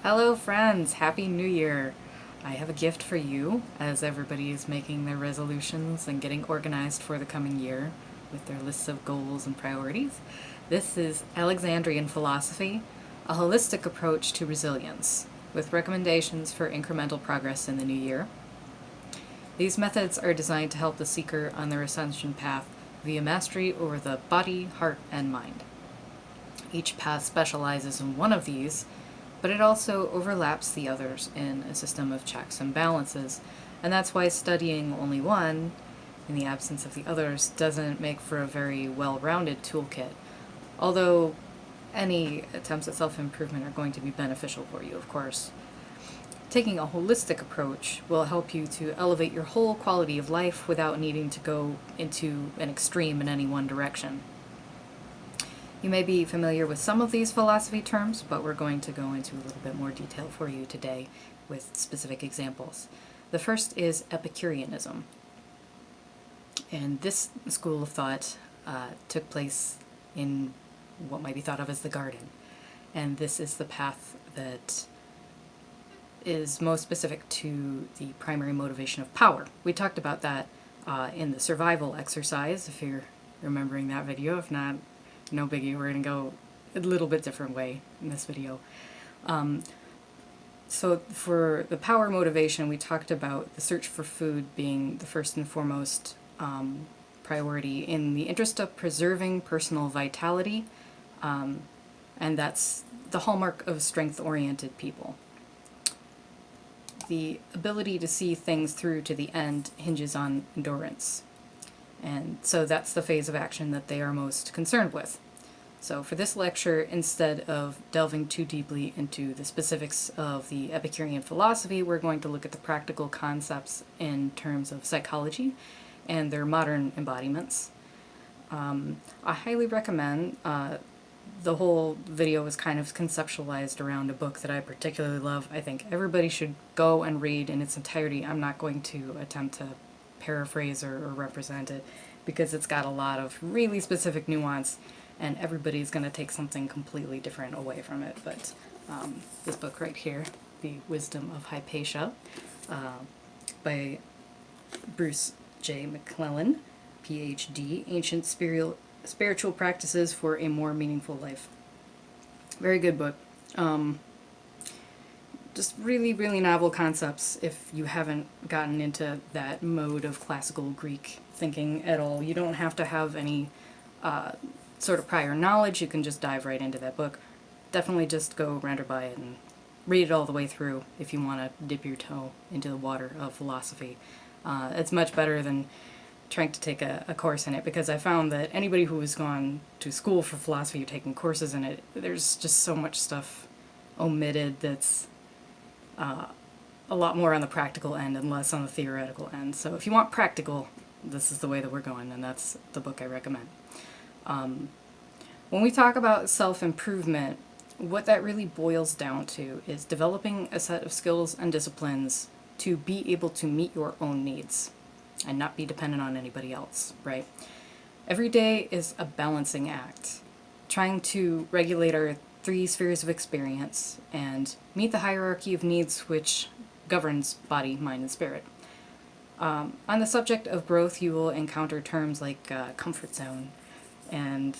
Hello friends, Happy New Year! I have a gift for you as everybody is making their resolutions and getting organized for the coming year with their lists of goals and priorities. This is Alexandrian philosophy, a holistic approach to resilience, with recommendations for incremental progress in the new year. These methods are designed to help the seeker on their ascension path via mastery over the body, heart, and mind. Each path specializes in one of these, but it also overlaps the others in a system of checks and balances, and that's why studying only one, in the absence of the others, doesn't make for a very well-rounded toolkit, although any attempts at self-improvement are going to be beneficial for you, of course. Taking a holistic approach will help you to elevate your whole quality of life without needing to go into an extreme in any one direction. You may be familiar with some of these philosophy terms, but we're going to go into a little bit more detail for you today with specific examples. The first is Epicureanism. And this school of thought took place in what might be thought of as the garden. And this is the path that is most specific to the primary motivation of power. We talked about that in the survival exercise, if you're remembering that video. If not, no biggie, we're going to go a little bit different way in this video. So for the power motivation, we talked about the search for food being the first and foremost priority in the interest of preserving personal vitality, and that's the hallmark of strength-oriented people. The ability to see things through to the end hinges on endurance. And so that's the phase of action that they are most concerned with. So for this lecture, instead of delving too deeply into the specifics of the Epicurean philosophy, we're going to look at the practical concepts in terms of psychology and their modern embodiments. I highly recommend, the whole video is kind of conceptualized around a book that I particularly love. I think everybody should go and read in its entirety. I'm not going to attempt to paraphrase or represent it because it's got a lot of really specific nuance and everybody's going to take something completely different away from it. But this book right here, The Wisdom of Hypatia, by Bruce J. McClellan, PhD, Ancient Spiritual Practices for a More Meaningful Life. Very good book. Just really, really novel concepts if you haven't gotten into that mode of classical Greek thinking at all. You don't have to have any sort of prior knowledge. You can just dive right into that book. Definitely just go round by it and read it all the way through if you want to dip your toe into the water of philosophy. It's much better than trying to take a course in it, because I found that anybody who has gone to school for philosophy or taken courses in it, there's just so much stuff omitted that's a lot more on the practical end and less on the theoretical end. So if you want practical, this is the way that we're going, and that's the book I recommend. When we talk about self-improvement, what that really boils down to is developing a set of skills and disciplines to be able to meet your own needs and not be dependent on anybody else, right? Every day is a balancing act, trying to regulate our three spheres of experience and meet the hierarchy of needs which governs body, mind, and spirit. On the subject of growth, you will encounter terms like comfort zone, and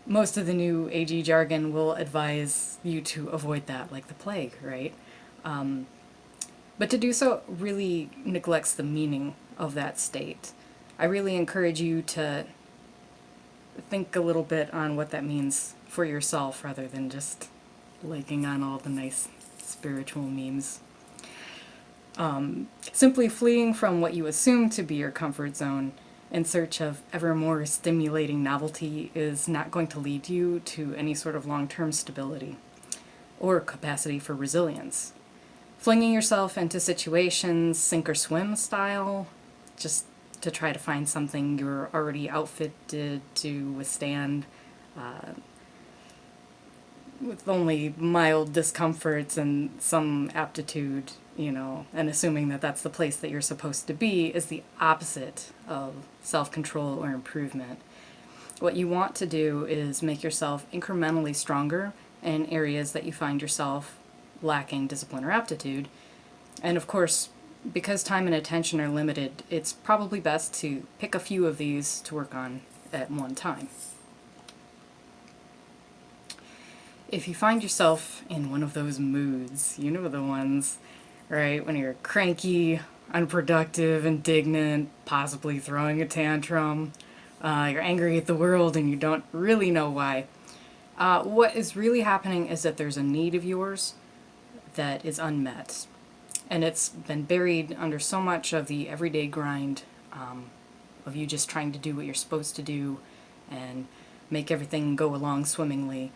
most of the new agey jargon will advise you to avoid that like the plague, right? But to do so really neglects the meaning of that state. I really encourage you to think a little bit on what that means for yourself rather than just liking on all the nice spiritual memes. Simply fleeing from what you assume to be your comfort zone in search of ever more stimulating novelty is not going to lead you to any sort of long-term stability or capacity for resilience. Flinging yourself into situations sink or swim style, just to try to find something you're already outfitted to withstand, with only mild discomforts and some aptitude, and assuming that that's the place that you're supposed to be, is the opposite of self-control or improvement. What you want to do is make yourself incrementally stronger in areas that you find yourself lacking discipline or aptitude. And of course, because time and attention are limited, it's probably best to pick a few of these to work on at one time. If you find yourself in one of those moods, you know the ones, right? When you're cranky, unproductive, indignant, possibly throwing a tantrum, you're angry at the world and you don't really know why. What is really happening is that there's a need of yours that is unmet. And it's been buried under so much of the everyday grind of you just trying to do what you're supposed to do and make everything go along swimmingly.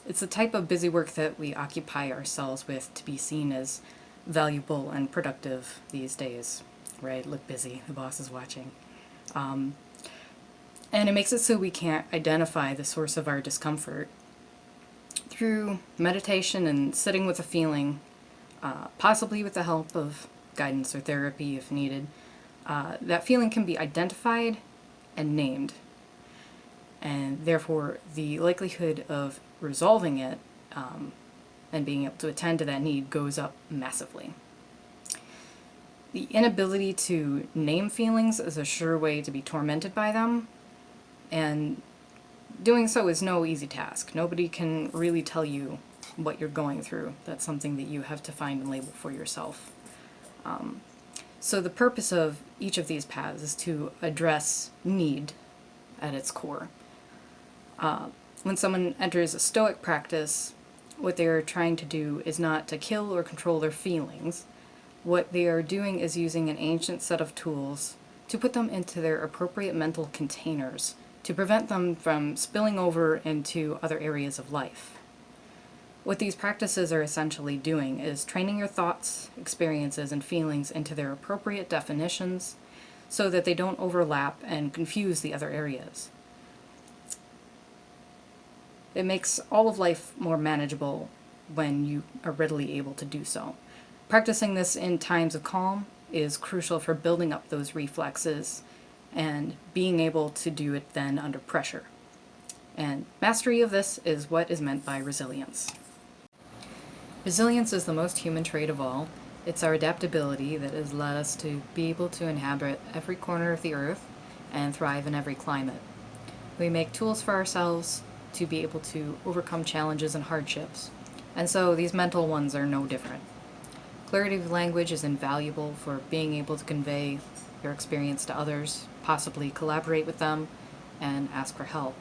It's the type of busy work that we occupy ourselves with to be seen as valuable and productive these days, right? Look busy, the boss is watching. And it makes it so we can't identify the source of our discomfort. Through meditation and sitting with a feeling, possibly with the help of guidance or therapy if needed, that feeling can be identified and named. And therefore, the likelihood of resolving it and being able to attend to that need goes up massively. The inability to name feelings is a sure way to be tormented by them, and doing so is no easy task. Nobody can really tell you what you're going through. That's something that you have to find and label for yourself. So the purpose of each of these paths is to address need at its core. When someone enters a Stoic practice, what they are trying to do is not to kill or control their feelings. What they are doing is using an ancient set of tools to put them into their appropriate mental containers to prevent them from spilling over into other areas of life. What these practices are essentially doing is training your thoughts, experiences, and feelings into their appropriate definitions so that they don't overlap and confuse the other areas. It makes all of life more manageable when you are readily able to do so. Practicing this in times of calm is crucial for building up those reflexes and being able to do it then under pressure. And mastery of this is what is meant by resilience. Resilience is the most human trait of all. It's our adaptability that has led us to be able to inhabit every corner of the earth and thrive in every climate. We make tools for ourselves to be able to overcome challenges and hardships, and so these mental ones are no different. Clarity of language is invaluable for being able to convey your experience to others, possibly collaborate with them, and ask for help.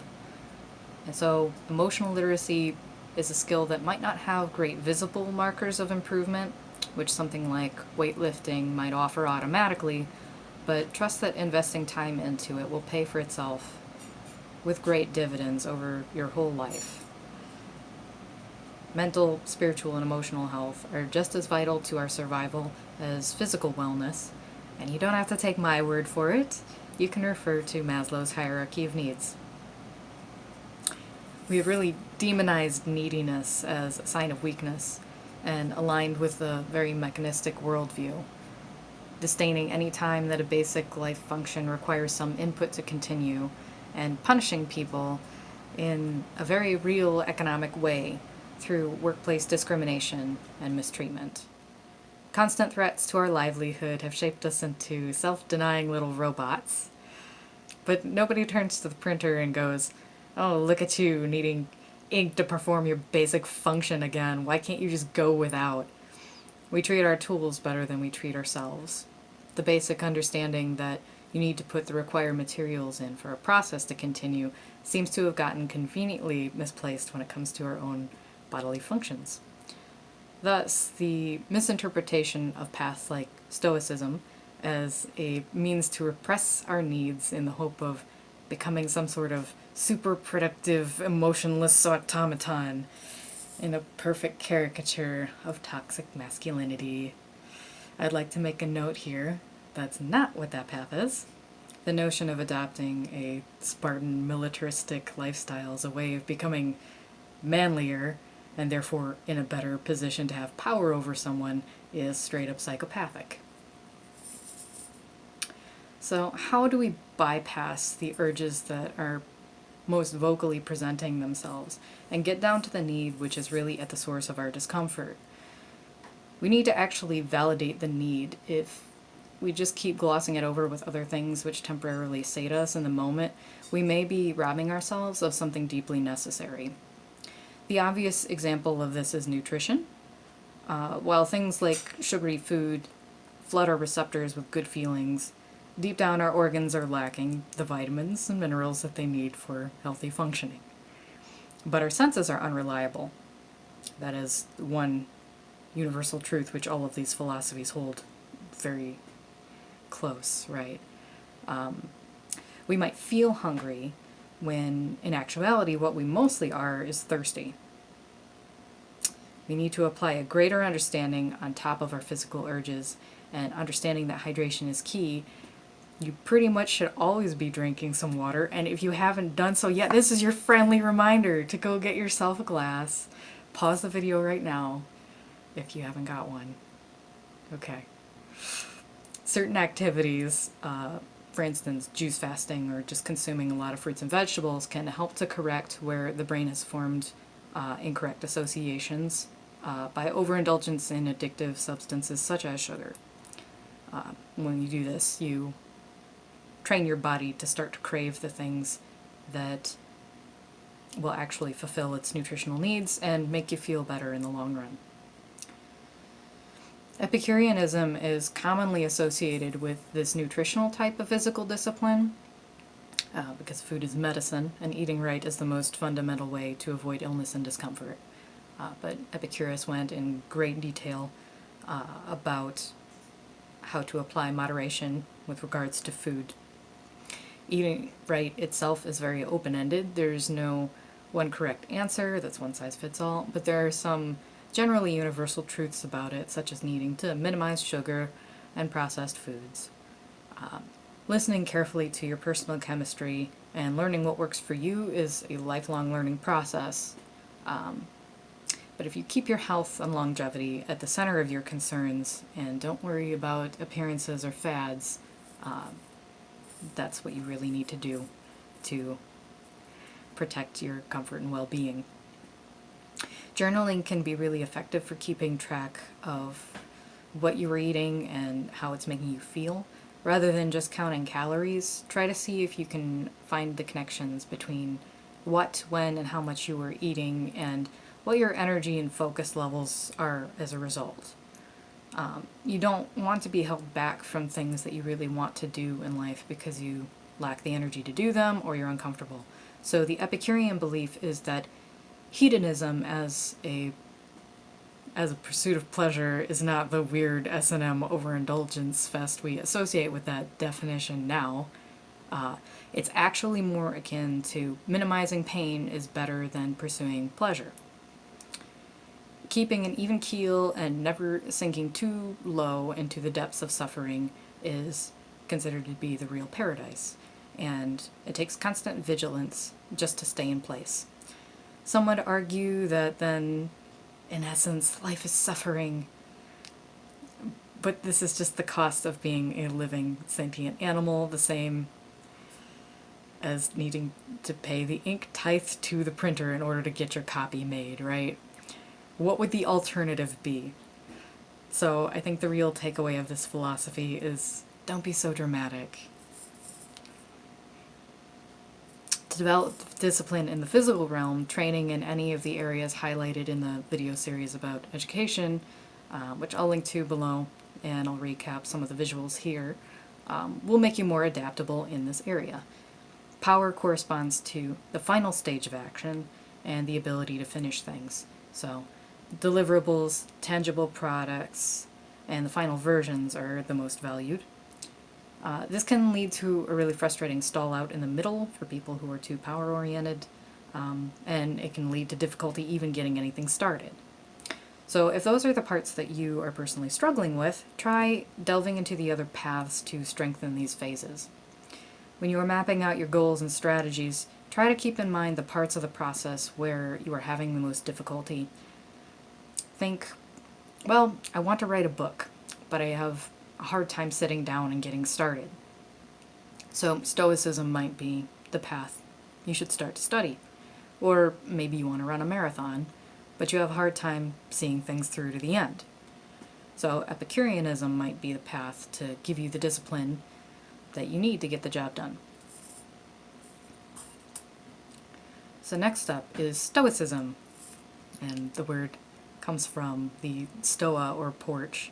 And so emotional literacy is a skill that might not have great visible markers of improvement, which something like weightlifting might offer automatically, but trust that investing time into it will pay for itself with great dividends over your whole life. Mental, spiritual, and emotional health are just as vital to our survival as physical wellness, and you don't have to take my word for it. You can refer to Maslow's hierarchy of needs. We have really demonized neediness as a sign of weakness and aligned with a very mechanistic worldview, disdaining any time that a basic life function requires some input to continue, and punishing people in a very real economic way through workplace discrimination and mistreatment. Constant threats to our livelihood have shaped us into self-denying little robots, but nobody turns to the printer and goes, "Oh, look at you needing ink to perform your basic function again. Why can't you just go without?" We treat our tools better than we treat ourselves. The basic understanding that you need to put the required materials in for a process to continue seems to have gotten conveniently misplaced when it comes to our own bodily functions. Thus, the misinterpretation of paths like Stoicism as a means to repress our needs in the hope of becoming some sort of super productive, emotionless automaton in a perfect caricature of toxic masculinity. I'd like to make a note here. That's not what that path is. The notion of adopting a Spartan militaristic lifestyle as a way of becoming manlier and therefore in a better position to have power over someone is straight up psychopathic. So how do we bypass the urges that are most vocally presenting themselves, and get down to the need, which is really at the source of our discomfort. We need to actually validate the need. If we just keep glossing it over with other things which temporarily sate us in the moment, we may be robbing ourselves of something deeply necessary. The obvious example of this is nutrition. While things like sugary food flood our receptors with good feelings, deep down our organs are lacking the vitamins and minerals that they need for healthy functioning. But our senses are unreliable. That is one universal truth which all of these philosophies hold very close, right? We might feel hungry when in actuality what we mostly are is thirsty. We need to apply a greater understanding on top of our physical urges, and understanding that hydration is key. You pretty much should always be drinking some water, and if you haven't done so yet, this is your friendly reminder to go get yourself a glass. Pause the video right now if you haven't got one. Okay. Certain activities, for instance, juice fasting or just consuming a lot of fruits and vegetables, can help to correct where the brain has formed incorrect associations by overindulgence in addictive substances such as sugar. When you do this, you train your body to start to crave the things that will actually fulfill its nutritional needs and make you feel better in the long run. Epicureanism is commonly associated with this nutritional type of physical discipline because food is medicine and eating right is the most fundamental way to avoid illness and discomfort. But Epicurus went in great detail about how to apply moderation with regards to food. Eating right itself is very open-ended. There's no one correct answer that's one size fits all, but there are some generally universal truths about it, such as needing to minimize sugar and processed foods. Listening carefully to your personal chemistry and learning what works for you is a lifelong learning process. But if you keep your health and longevity at the center of your concerns and don't worry about appearances or fads, that's what you really need to do to protect your comfort and well-being. Journaling can be really effective for keeping track of what you are eating and how it's making you feel. Rather than just counting calories, try to see if you can find the connections between what, when, and how much you are eating and what your energy and focus levels are as a result. You don't want to be held back from things that you really want to do in life because you lack the energy to do them or you're uncomfortable. So the Epicurean belief is that hedonism as a pursuit of pleasure is not the weird S&M overindulgence fest we associate with that definition now. It's actually more akin to minimizing pain is better than pursuing pleasure. Keeping an even keel and never sinking too low into the depths of suffering is considered to be the real paradise, and it takes constant vigilance just to stay in place. Some would argue that then, in essence, life is suffering, but this is just the cost of being a living sentient animal, the same as needing to pay the ink tithe to the printer in order to get your copy made, right? What would the alternative be? So I think the real takeaway of this philosophy is don't be so dramatic. To develop discipline in the physical realm, training in any of the areas highlighted in the video series about education, which I'll link to below, and I'll recap some of the visuals here, will make you more adaptable in this area. Power corresponds to the final stage of action and the ability to finish things. So deliverables, tangible products, and the final versions are the most valued. This can lead to a really frustrating stall out in the middle for people who are too power-oriented, and it can lead to difficulty even getting anything started. So if those are the parts that you are personally struggling with, try delving into the other paths to strengthen these phases. When you are mapping out your goals and strategies, try to keep in mind the parts of the process where you are having the most difficulty. Think, well, I want to write a book, but I have a hard time sitting down and getting started. So Stoicism might be the path you should start to study. Or maybe you want to run a marathon, but you have a hard time seeing things through to the end. So Epicureanism might be the path to give you the discipline that you need to get the job done. So next up is Stoicism, and the word comes from the stoa or porch,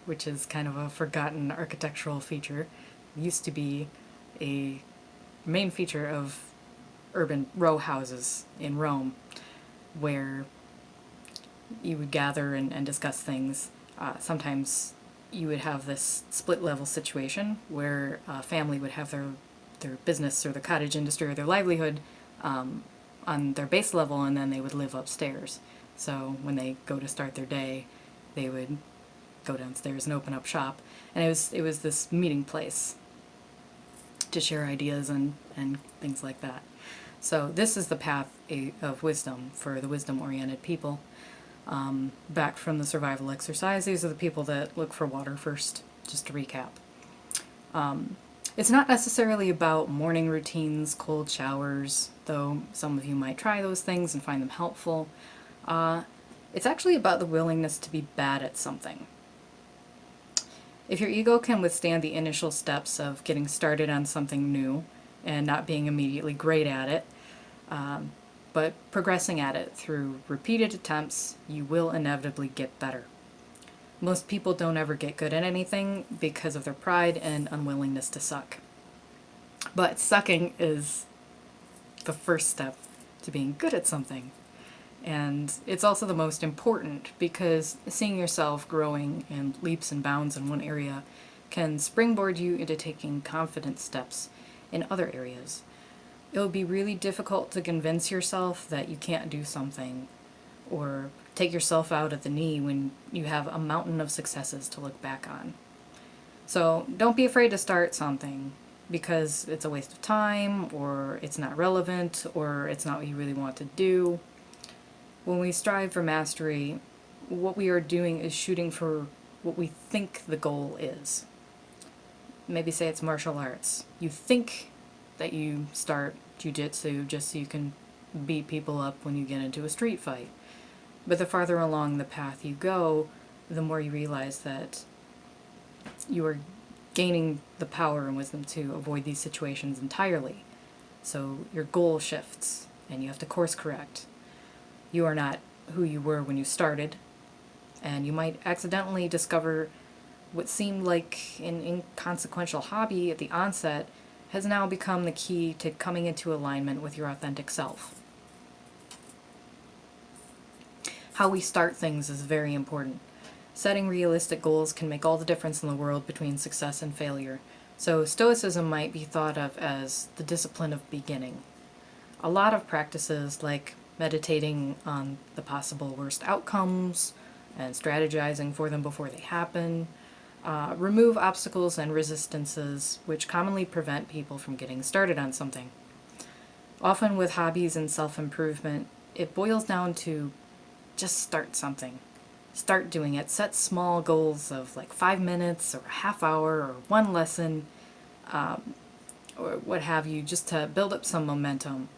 which is kind of a forgotten architectural feature. It used to be a main feature of urban row houses in Rome, where you would gather and discuss things. Sometimes you would have this split level situation where a family would have their business or the cottage industry or their livelihood on their base level, and then they would live upstairs. So when they go to start their day, they would go downstairs and open up shop. And it was this meeting place to share ideas and things like that. So this is the path of wisdom for the wisdom-oriented people. Back from the survival exercise, these are the people that look for water first, just to recap. It's not necessarily about morning routines, cold showers, though some of you might try those things and find them helpful. It's actually about the willingness to be bad at something. If your ego can withstand the initial steps of getting started on something new and not being immediately great at it, but progressing at it through repeated attempts, you will inevitably get better. Most people don't ever get good at anything because of their pride and unwillingness to suck. But sucking is the first step to being good at something. And it's also the most important because seeing yourself growing in leaps and bounds in one area can springboard you into taking confident steps in other areas. It will be really difficult to convince yourself that you can't do something or take yourself out at the knee when you have a mountain of successes to look back on. So don't be afraid to start something because it's a waste of time or it's not relevant or it's not what you really want to do. When we strive for mastery, what we are doing is shooting for what we think the goal is. Maybe say it's martial arts. You think that you start jiu-jitsu just so you can beat people up when you get into a street fight. But the farther along the path you go, the more you realize that you are gaining the power and wisdom to avoid these situations entirely. So your goal shifts, and you have to course correct. You are not who you were when you started, and you might accidentally discover what seemed like an inconsequential hobby at the onset has now become the key to coming into alignment with your authentic self. How we start things is very important. Setting realistic goals can make all the difference in the world between success and failure. So Stoicism might be thought of as the discipline of beginning. A lot of practices like meditating on the possible worst outcomes and strategizing for them before they happen, remove obstacles and resistances which commonly prevent people from getting started on something. Often with hobbies and self-improvement, it boils down to just start something. Start doing it. Set small goals of like 5 minutes or a half hour or one lesson, or what have you, just to build up some momentum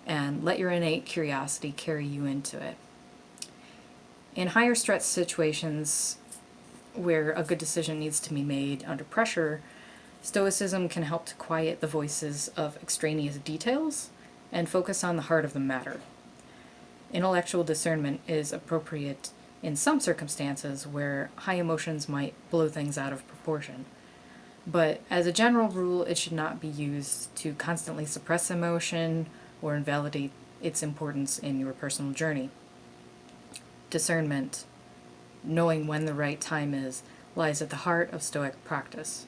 and let your innate curiosity carry you into it. In higher stress situations where a good decision needs to be made under pressure, Stoicism can help to quiet the voices of extraneous details and focus on the heart of the matter. Intellectual discernment is appropriate in some circumstances where high emotions might blow things out of proportion. But as a general rule, it should not be used to constantly suppress emotion or invalidate its importance in your personal journey. Discernment, knowing when the right time is, lies at the heart of Stoic practice.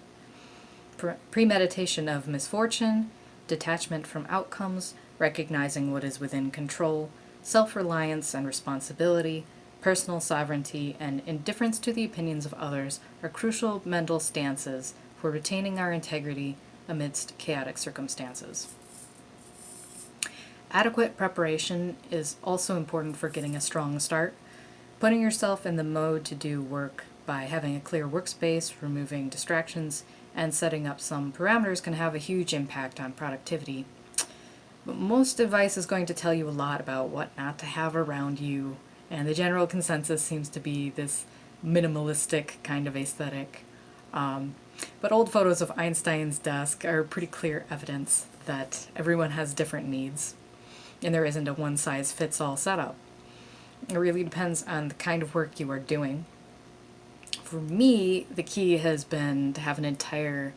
Premeditation of misfortune, detachment from outcomes, recognizing what is within control, self-reliance and responsibility, personal sovereignty, and indifference to the opinions of others are crucial mental stances for retaining our integrity amidst chaotic circumstances. Adequate preparation is also important for getting a strong start. Putting yourself in the mode to do work by having a clear workspace, removing distractions, and setting up some parameters can have a huge impact on productivity. But most advice is going to tell you a lot about what not to have around you, and the general consensus seems to be this minimalistic kind of aesthetic. But old photos of Einstein's desk are pretty clear evidence that everyone has different needs, and there isn't a one-size-fits-all setup. It really depends on the kind of work you are doing. For me, the key has been to have an entire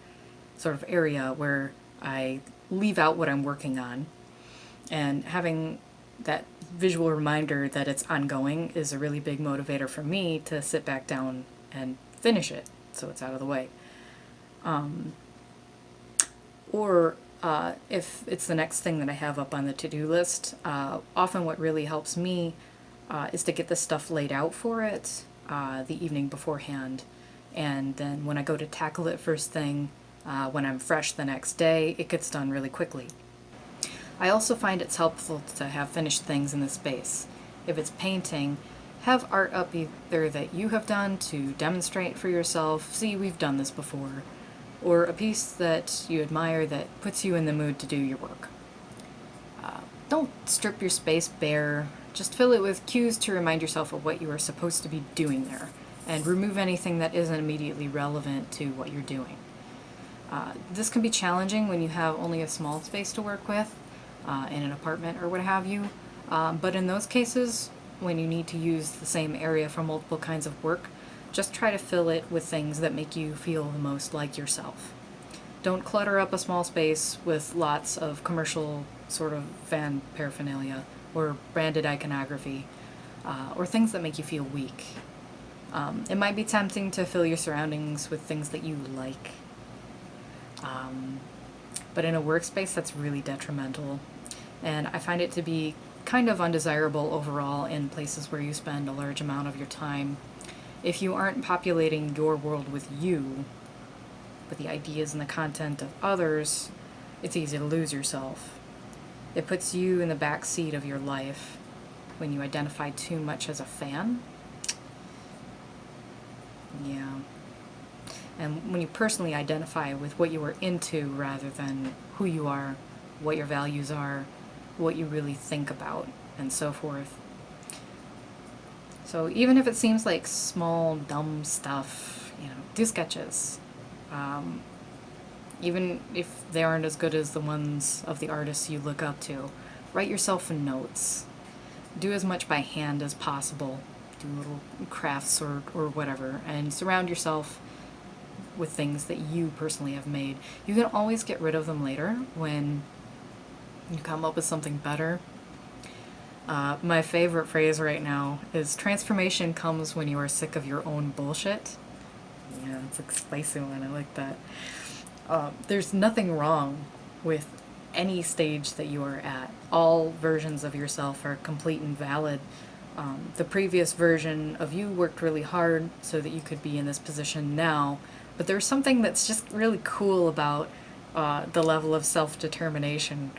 sort of area where I leave out what I'm working on, and having that visual reminder that it's ongoing is a really big motivator for me to sit back down and finish it so it's out of the way. Or if it's the next thing that I have up on the to-do list, often what really helps me is to get the stuff laid out for it the evening beforehand. And then when I go to tackle it first thing, when I'm fresh the next day, it gets done really quickly. I also find it's helpful to have finished things in the space. If it's painting, have art up either that you have done to demonstrate for yourself, see, we've done this before, or a piece that you admire that puts you in the mood to do your work. Don't strip your space bare, just fill it with cues to remind yourself of what you are supposed to be doing there, and remove anything that isn't immediately relevant to what you're doing. This can be challenging when you have only a small space to work with, in an apartment or what have you, but in those cases, when you need to use the same area for multiple kinds of work, just try to fill it with things that make you feel the most like yourself. Don't clutter up a small space with lots of commercial sort of fan paraphernalia or branded iconography, or things that make you feel weak. It might be tempting to fill your surroundings with things that you like, but in a workspace that's really detrimental, and I find it to be kind of undesirable overall in places where you spend a large amount of your time. If you aren't populating your world with you, with the ideas and the content of others, it's easy to lose yourself. It puts you in the back seat of your life when you identify too much as a fan. Yeah. And when you personally identify with what you are into rather than who you are, what your values are, what you really think about, and so forth. So even if it seems like small, dumb stuff, do sketches. Even if they aren't as good as the ones of the artists you look up to, write yourself notes. Do as much by hand as possible. Do little crafts or whatever, and surround yourself with things that you personally have made. You can always get rid of them later when you come up with something better. My favorite phrase right now is transformation comes when you are sick of your own bullshit. Yeah, it's a spicy one. I like that. There's nothing wrong with any stage that you are at. All versions of yourself are complete and valid. The previous version of you worked really hard so that you could be in this position now, but there's something that's just really cool about the level of self-determination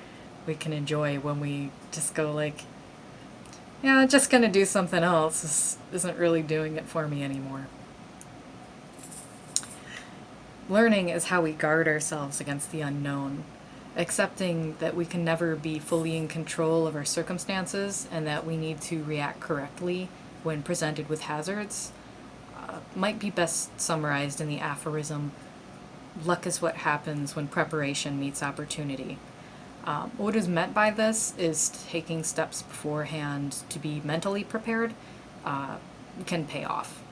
we can enjoy when we just go like, yeah, just gonna do something else. This isn't really doing it for me anymore. Learning is how we guard ourselves against the unknown, accepting that we can never be fully in control of our circumstances and that we need to react correctly when presented with hazards, might be best summarized in the aphorism, luck is what happens when preparation meets opportunity. What is meant by this is taking steps beforehand to be mentally prepared can pay off.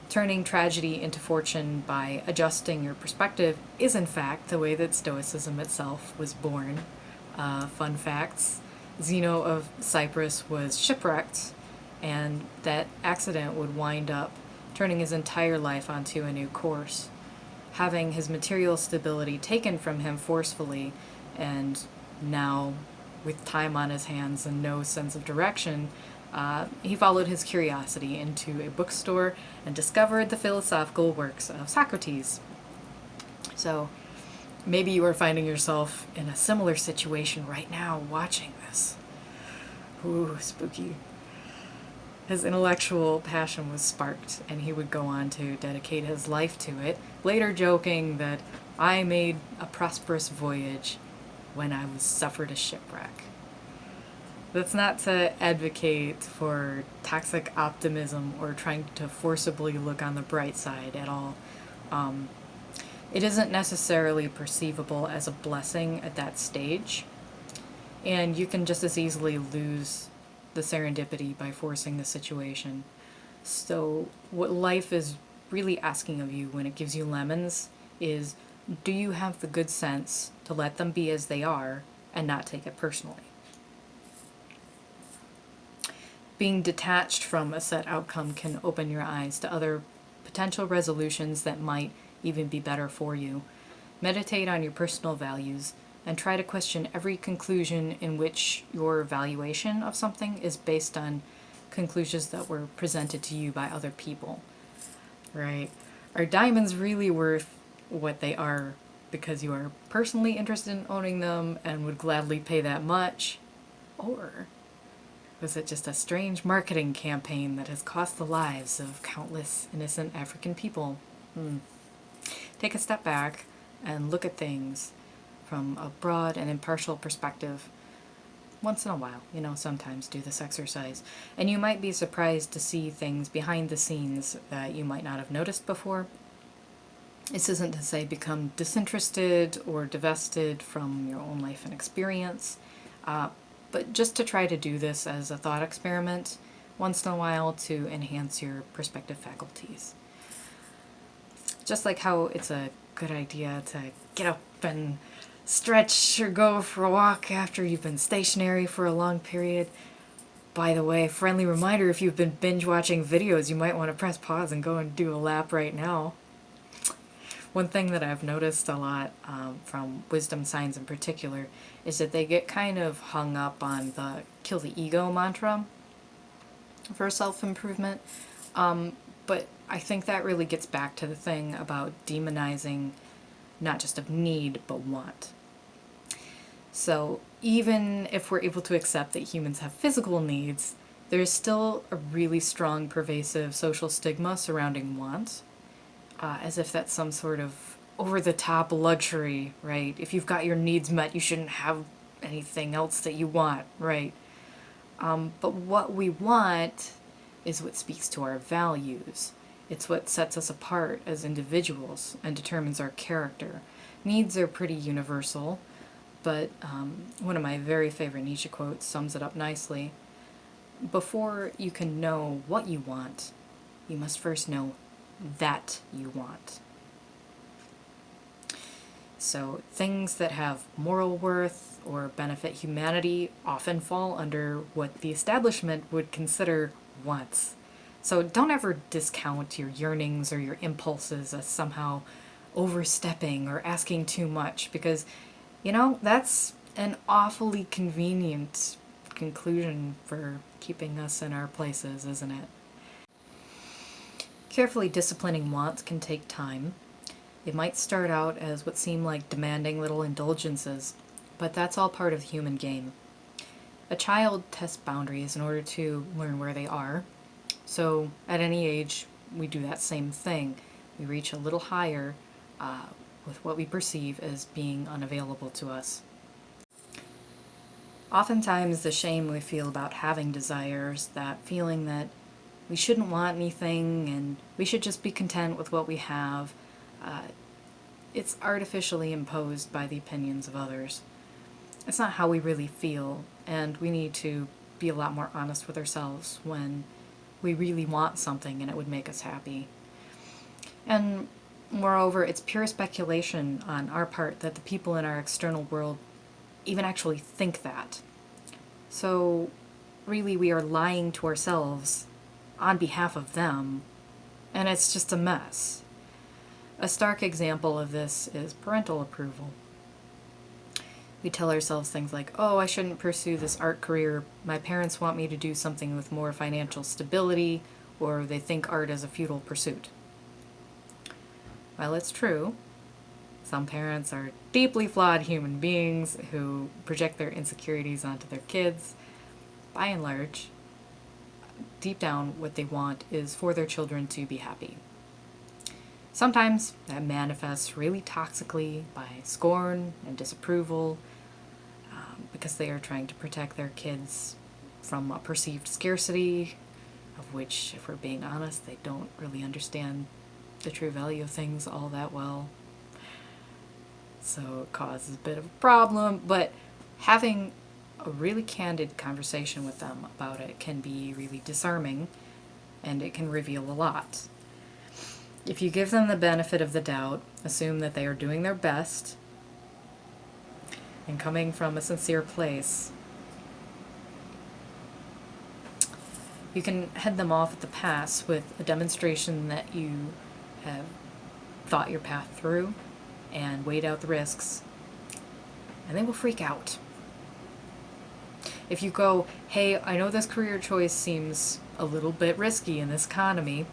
Turning tragedy into fortune by adjusting your perspective is in fact the way that Stoicism itself was born. Fun facts: Zeno of Cyprus was shipwrecked, and that accident would wind up turning his entire life onto a new course. Having his material stability taken from him forcefully, and now with time on his hands and no sense of direction, he followed his curiosity into a bookstore and discovered the philosophical works of Socrates. So maybe you are finding yourself in a similar situation right now watching this. Ooh, spooky. His intellectual passion was sparked, and he would go on to dedicate his life to it, later joking that I made a prosperous voyage when I was suffered a shipwreck. That's not to advocate for toxic optimism or trying to forcibly look on the bright side at all. It isn't necessarily perceivable as a blessing at that stage, and you can just as easily lose the serendipity by forcing the situation. So, what life is really asking of you when it gives you lemons is, do you have the good sense to let them be as they are and not take it personally? Being detached from a set outcome can open your eyes to other potential resolutions that might even be better for you. Meditate on your personal values and try to question every conclusion in which your valuation of something is based on conclusions that were presented to you by other people. Right? Are diamonds really worth what they are because you are personally interested in owning them and would gladly pay that much? Or was it just a strange marketing campaign that has cost the lives of countless innocent African people? Take a step back and look at things from a broad and impartial perspective. Once in a while, sometimes do this exercise. And you might be surprised to see things behind the scenes that you might not have noticed before. This isn't to say become disinterested or divested from your own life and experience, but just to try to do this as a thought experiment once in a while to enhance your perspective faculties. Just like how it's a good idea to get up and stretch or go for a walk after you've been stationary for a long period. By the way, friendly reminder, if you've been binge watching videos, you might want to press pause and go and do a lap right now. One thing that I've noticed a lot from wisdom signs in particular is that they get kind of hung up on the kill the ego mantra for self-improvement. But I think that really gets back to the thing about demonizing not just of need, but want. So even if we're able to accept that humans have physical needs, there's still a really strong, pervasive social stigma surrounding want, as if that's some sort of over-the-top luxury, right? If you've got your needs met, you shouldn't have anything else that you want, right? But what we want is what speaks to our values. It's what sets us apart as individuals and determines our character. Needs are pretty universal, but one of my very favorite Nietzsche quotes sums it up nicely. Before you can know what you want, you must first know that you want. So things that have moral worth or benefit humanity often fall under what the establishment would consider wants. So don't ever discount your yearnings or your impulses as somehow overstepping or asking too much, because, that's an awfully convenient conclusion for keeping us in our places, isn't it? Carefully disciplining wants can take time. It might start out as what seem like demanding little indulgences, but that's all part of the human game. A child tests boundaries in order to learn where they are. So at any age, we do that same thing. We reach a little higher with what we perceive as being unavailable to us. Oftentimes, the shame we feel about having desires, that feeling that we shouldn't want anything and we should just be content with what we have, it's artificially imposed by the opinions of others. It's not how we really feel, and we need to be a lot more honest with ourselves when we really want something and it would make us happy. And moreover, it's pure speculation on our part that the people in our external world even actually think that. So really we are lying to ourselves on behalf of them, and it's just a mess. A stark example of this is parental approval. We tell ourselves things like, oh, I shouldn't pursue this art career. My parents want me to do something with more financial stability, or they think art is a futile pursuit. While it's true, some parents are deeply flawed human beings who project their insecurities onto their kids. By and large, deep down, what they want is for their children to be happy. Sometimes that manifests really toxically by scorn and disapproval, because they are trying to protect their kids from a perceived scarcity, of which, if we're being honest, they don't really understand the true value of things all that well. So it causes a bit of a problem, but having a really candid conversation with them about it can be really disarming, and it can reveal a lot. If you give them the benefit of the doubt, assume that they are doing their best, and coming from a sincere place, you can head them off at the pass with a demonstration that you have thought your path through and weighed out the risks, and they will freak out. If you go, hey, I know this career choice seems a little bit risky in this economy,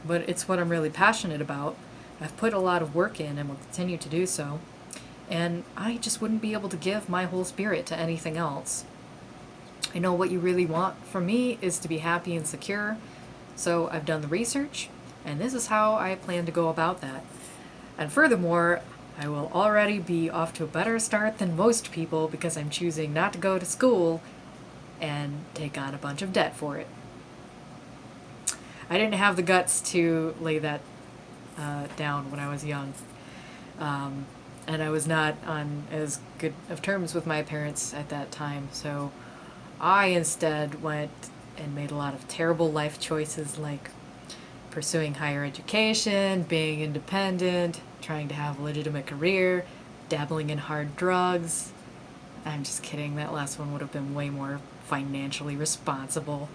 but it's what I'm really passionate about. I've put a lot of work in and will continue to do so, and I just wouldn't be able to give my whole spirit to anything else. I know what you really want from me is to be happy and secure, so I've done the research, and this is how I plan to go about that. And furthermore, I will already be off to a better start than most people because I'm choosing not to go to school and take on a bunch of debt for it. I didn't have the guts to lay that down when I was young. And I was not on as good of terms with my parents at that time, so I instead went and made a lot of terrible life choices, like pursuing higher education, being independent, trying to have a legitimate career, dabbling in hard drugs. I'm just kidding, that last one would have been way more financially responsible.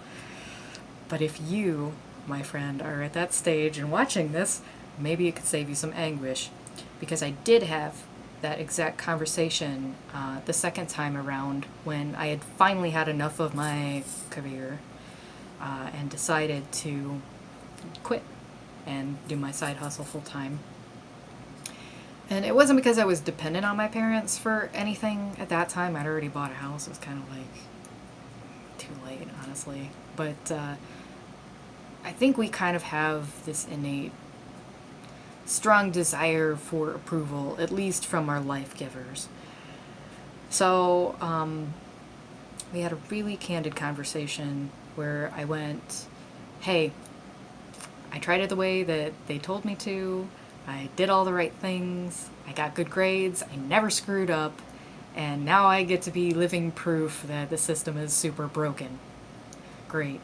But if you, my friend, are at that stage and watching this, maybe it could save you some anguish. Because I did have that exact conversation the second time around when I had finally had enough of my career and decided to quit and do my side hustle full time. And it wasn't because I was dependent on my parents for anything at that time. I'd already bought a house. It was kind of like too late, honestly. But I think we kind of have this innate strong desire for approval, at least from our life givers. So we had a really candid conversation where I went, hey, I tried it the way that they told me to. I did all the right things. I got good grades. I never screwed up. And now I get to be living proof that the system is super broken. Great.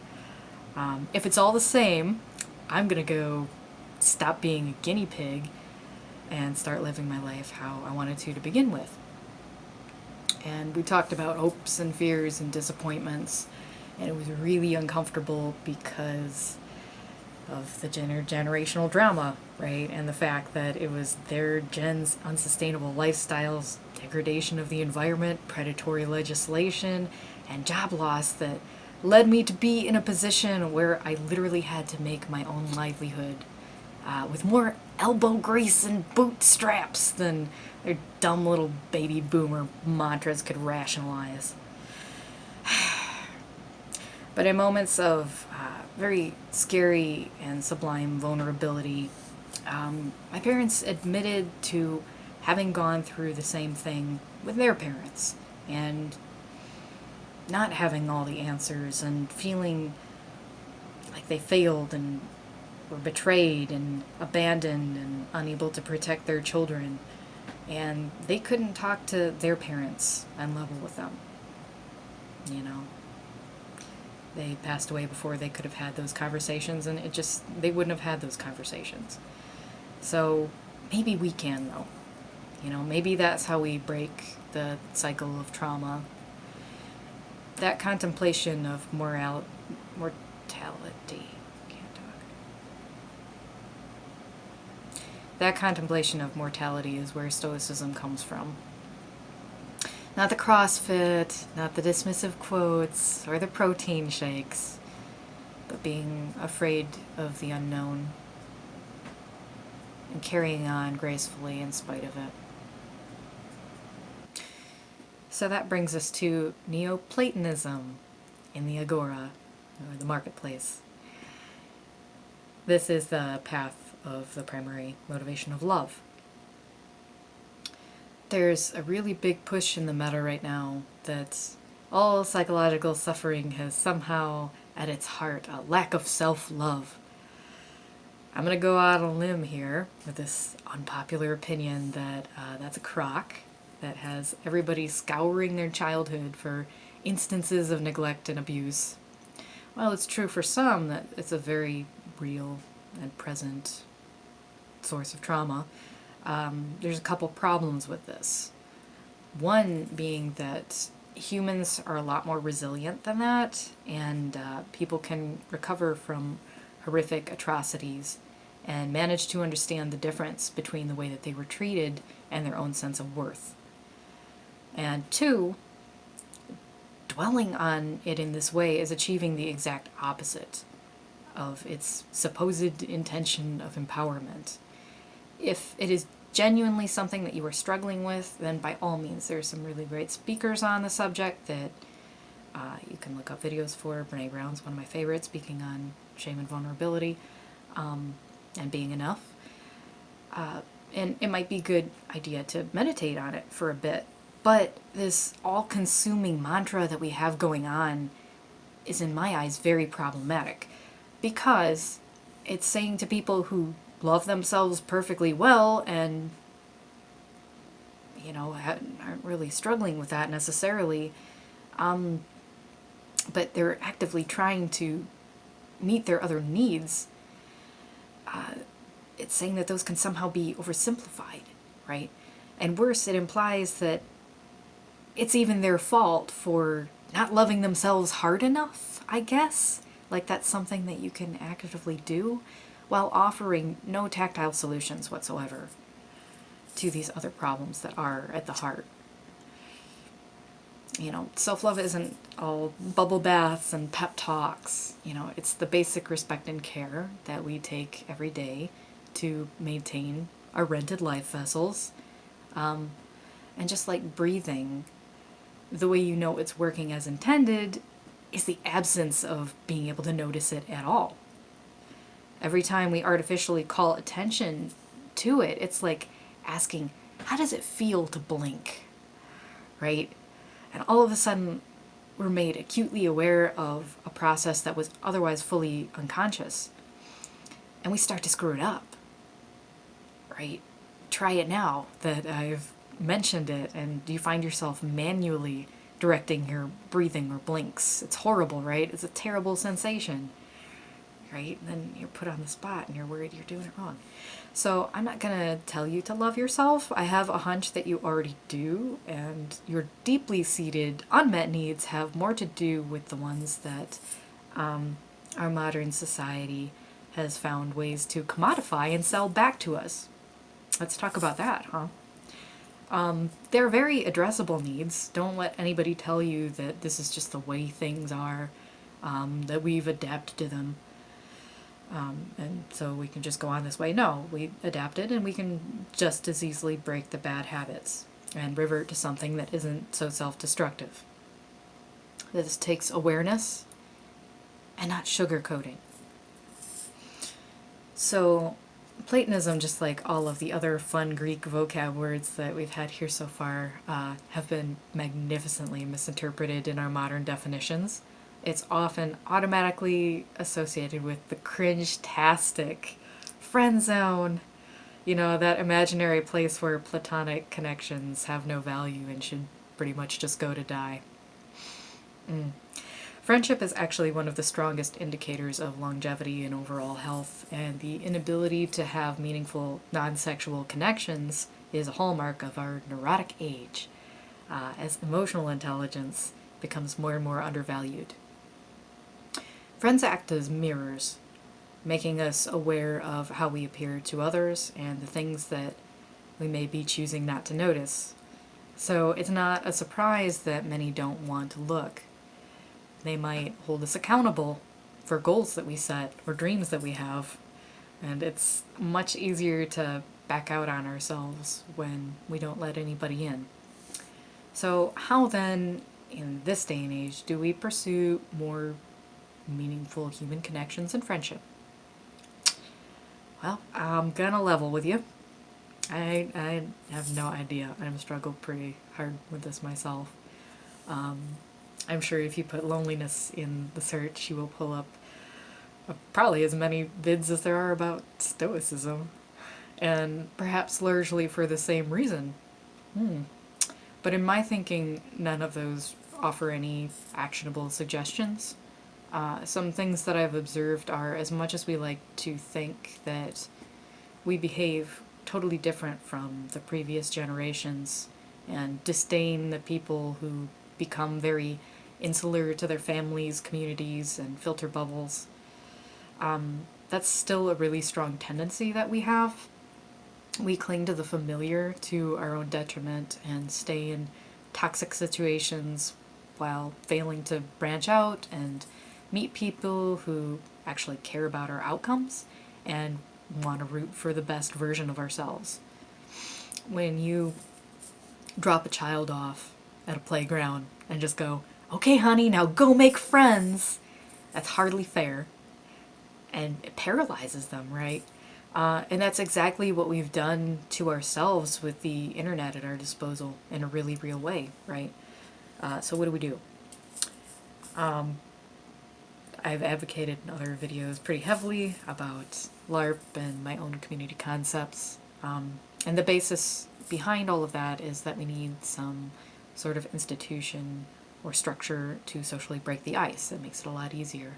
If it's all the same, I'm going to go stop being a guinea pig and start living my life how I wanted to begin with. And we talked about hopes and fears and disappointments, and it was really uncomfortable because of the generational drama, right? And the fact that it was their gen's unsustainable lifestyles, degradation of the environment, predatory legislation, and job loss that led me to be in a position where I literally had to make my own livelihood with more elbow grease and bootstraps than their dumb little baby boomer mantras could rationalize. But in moments of very scary and sublime vulnerability, my parents admitted to having gone through the same thing with their parents and not having all the answers and feeling like they failed and were betrayed and abandoned and unable to protect their children. And they couldn't talk to their parents and level with them. You know, they passed away before they could have had those conversations, and they wouldn't have had those conversations. So maybe we can, though. You know, maybe that's how we break the cycle of trauma. That contemplation of mortality. That contemplation of mortality is where Stoicism comes from. Not the CrossFit, not the dismissive quotes, or the protein shakes, but being afraid of the unknown and carrying on gracefully in spite of it. So that brings us to Neoplatonism in the agora, or the marketplace. This is the path of the primary motivation of love. there's a really big push in the meta right now that all psychological suffering has somehow at its heart a lack of self-love. I'm going to go out on a limb here with this unpopular opinion that that's a crock that has everybody scouring their childhood for instances of neglect and abuse. Well, it's true for some that it's a very real and present source of trauma. There's a couple problems with this. One being that humans are a lot more resilient than that, and people can recover from horrific atrocities and manage to understand the difference between the way that they were treated and their own sense of worth. And two, dwelling on it in this way is achieving the exact opposite of its supposed intention of empowerment. If it is genuinely something that you are struggling with, then by all means, there's some really great speakers on the subject that you can look up videos for. Brene Brown's one of my favorites, speaking on shame and vulnerability and being enough. And it might be a good idea to meditate on it for a bit. But this all-consuming mantra that we have going on is, in my eyes, very problematic, because it's saying to people who love themselves perfectly well and, you know, aren't really struggling with that necessarily, but they're actively trying to meet their other needs, it's saying that those can somehow be oversimplified, right? And worse, it implies that it's even their fault for not loving themselves hard enough, I guess. Like that's something that you can actively do while offering no tactile solutions whatsoever to these other problems that are at the heart. You know, self-love isn't all bubble baths and pep talks. You know, it's the basic respect and care that we take every day to maintain our rented life vessels. And just like breathing, the way you know it's working as intended is the absence of being able to notice it at all. Every time we artificially call attention to it, it's like asking, how does it feel to blink? Right? And all of a sudden, we're made acutely aware of a process that was otherwise fully unconscious. And we start to screw it up. Right? Try it now that I've mentioned it, and you find yourself manually directing your breathing or blinks. It's horrible, right? It's a terrible sensation, right? And then you're put on the spot and you're worried you're doing it wrong. So I'm not going to tell you to love yourself. I have a hunch that you already do, and your deeply seated unmet needs have more to do with the ones that our modern society has found ways to commodify and sell back to us. Let's talk about that, huh? They're very addressable needs. Don't let anybody tell you that this is just the way things are, that we've adapted to them, and so we can just go on this way. No, we adapted, and we can just as easily break the bad habits and revert to something that isn't so self-destructive. This takes awareness and not sugarcoating. So Platonism, just like all of the other fun Greek vocab words that we've had here so far, have been magnificently misinterpreted in our modern definitions. It's often automatically associated with the cringe-tastic friend zone, you know, that imaginary place where platonic connections have no value and should pretty much just go to die. Friendship is actually one of the strongest indicators of longevity and overall health, and the inability to have meaningful non-sexual connections is a hallmark of our neurotic age, as emotional intelligence becomes more and more undervalued. Friends act as mirrors, making us aware of how we appear to others and the things that we may be choosing not to notice. So it's not a surprise that many don't want to look. They might hold us accountable for goals that we set or dreams that we have, and it's much easier to back out on ourselves when we don't let anybody in. So how then, in this day and age, do we pursue more meaningful human connections and friendship? Well, I'm gonna level with you. I have no idea. I've struggled pretty hard with this myself. I'm sure if you put loneliness in the search, you will pull up probably as many vids as there are about Stoicism, and perhaps largely for the same reason. But in my thinking, none of those offer any actionable suggestions. Some things that I've observed are, as much as we like to think that we behave totally different from the previous generations and disdain the people who become very insular to their families, communities, and filter bubbles, that's still a really strong tendency that we have. We cling to the familiar to our own detriment and stay in toxic situations while failing to branch out and meet people who actually care about our outcomes and want to root for the best version of ourselves. When you drop a child off at a playground and just go, okay, honey, now go make friends, that's hardly fair. And it paralyzes them, right? And that's exactly what we've done to ourselves with the internet at our disposal in a really real way, right? So what do? I've advocated in other videos pretty heavily about LARP and my own community concepts. And the basis behind all of that is that we need some sort of institution or structure to socially break the ice. It makes it a lot easier.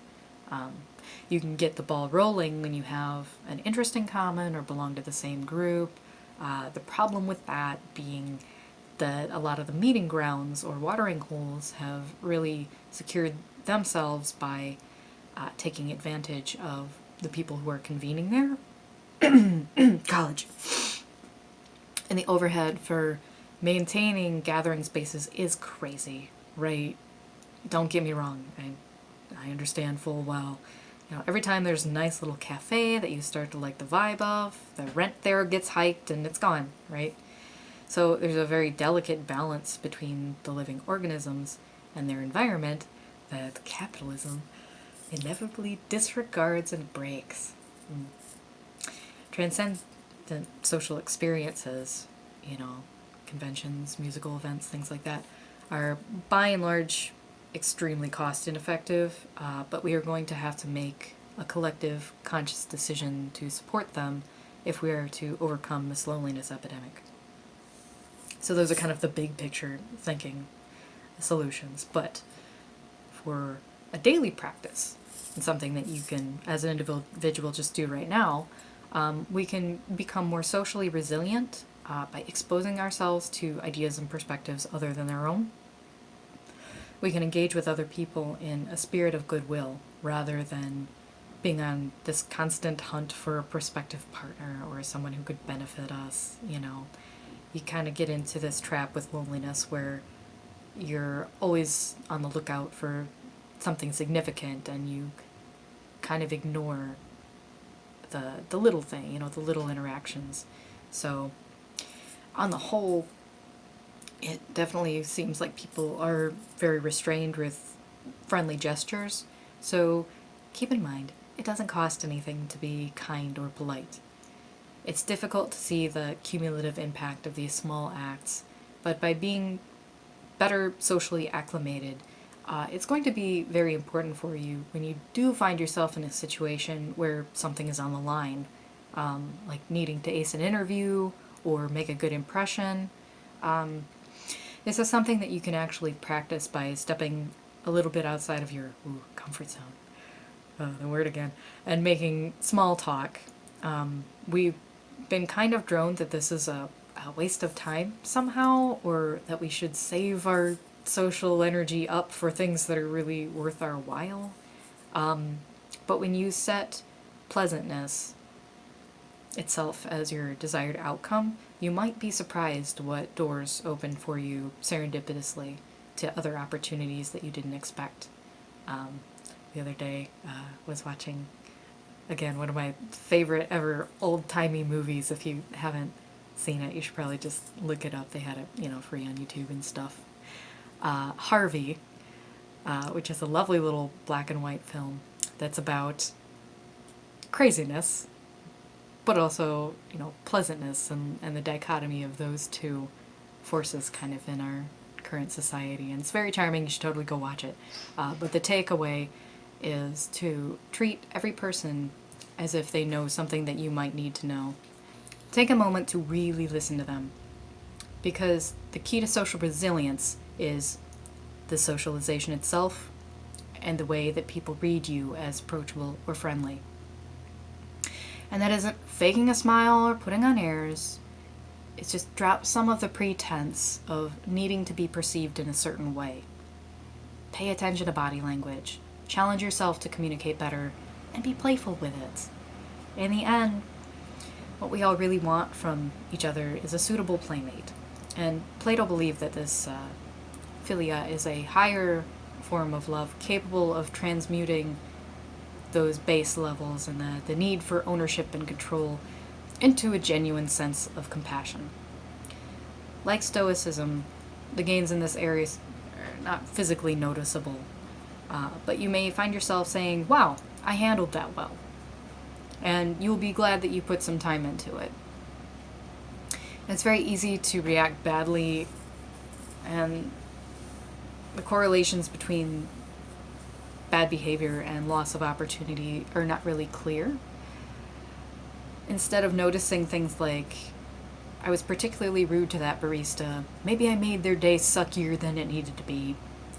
You can get the ball rolling when you have an interest in common or belong to the same group. The problem with that being that a lot of the meeting grounds or watering holes have really secured themselves by taking advantage of the people who are convening there. College. And the overhead for maintaining gathering spaces is crazy, right? Don't get me wrong. I understand full well. You know, every time there's a nice little cafe that you start to like the vibe of, the rent there gets hiked and it's gone, right? So there's a very delicate balance between the living organisms and their environment that capitalism inevitably disregards and breaks. Transcendent social experiences, you know, conventions, musical events, things like that, are by and large extremely cost ineffective, but we are going to have to make a collective conscious decision to support them if we are to overcome this loneliness epidemic. So those are kind of the big picture thinking solutions, but for a daily practice, and something that you can, as an individual, just do right now, we can become more socially resilient by exposing ourselves to ideas and perspectives other than our own. We can engage with other people in a spirit of goodwill rather than being on this constant hunt for a prospective partner or someone who could benefit us, you know. You kind of get into this trap with loneliness where you're always on the lookout for something significant and you kind of ignore the little thing, you know, the little interactions. So on the whole, it definitely seems like people are very restrained with friendly gestures. So keep in mind, it doesn't cost anything to be kind or polite. It's difficult to see the cumulative impact of these small acts, but by being better socially acclimated, it's going to be very important for you when you do find yourself in a situation where something is on the line, like needing to ace an interview or make a good impression. This is something that you can actually practice by stepping a little bit outside of your comfort zone. The word again. And making small talk. We've been kind of droned that this is a waste of time somehow, or that we should save our social energy up for things that are really worth our while. But when you set pleasantness itself as your desired outcome, you might be surprised what doors open for you serendipitously to other opportunities that you didn't expect. The other day, was watching, again, one of my favorite ever old-timey movies. If you haven't seen it, you should probably just look it up. They had it, you know, free on YouTube and stuff. Harvey, which is a lovely little black and white film that's about craziness, but also, pleasantness and the dichotomy of those two forces kind of in our current society. And it's very charming. You should totally go watch it. But the takeaway is to treat every person as if they know something that you might need to know. Take a moment to really listen to them, because the key to social resilience is the socialization itself and the way that people read you as approachable or friendly. And that isn't faking a smile or putting on airs. It's just drop some of the pretense of needing to be perceived in a certain way. Pay attention to body language. Challenge yourself to communicate better and be playful with it. In the end, what we all really want from each other is a suitable playmate. And Plato believed that this philia is a higher form of love, capable of transmuting those base levels and the need for ownership and control into a genuine sense of compassion. Like Stoicism, the gains in this area are not physically noticeable, but you may find yourself saying, wow, I handled that well. And you'll be glad that you put some time into it. It's very easy to react badly, and the correlations between bad behavior and loss of opportunity are not really clear. Instead of noticing things like, I was particularly rude to that barista, maybe I made their day suckier than it needed to be,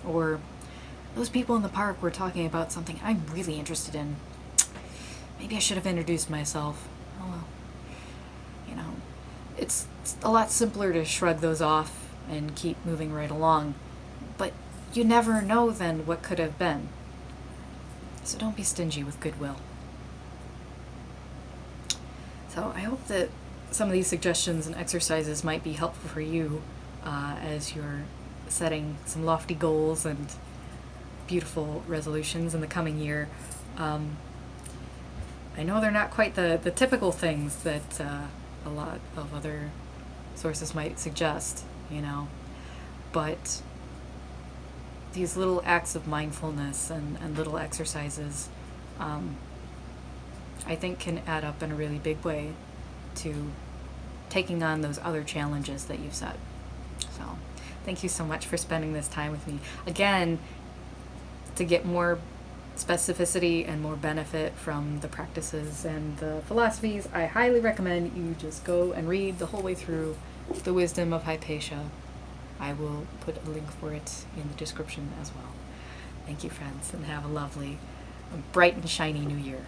or those people in the park were talking about something I'm really interested in. Maybe I should have introduced myself. Oh well. It's a lot simpler to shrug those off and keep moving right along, but you never know then what could have been. So don't be stingy with goodwill. So I hope that some of these suggestions and exercises might be helpful for you as you're setting some lofty goals and beautiful resolutions in the coming year. I know they're not quite the typical things that a lot of other sources might suggest, but these little acts of mindfulness and little exercises, I think can add up in a really big way to taking on those other challenges that you've set. So thank you so much for spending this time with me. Again, to get more specificity and more benefit from the practices and the philosophies, I highly recommend you just go and read the whole way through The Wisdom of Hypatia. I will put a link for it in the description as well. Thank you, friends, and have a lovely, bright and shiny new year.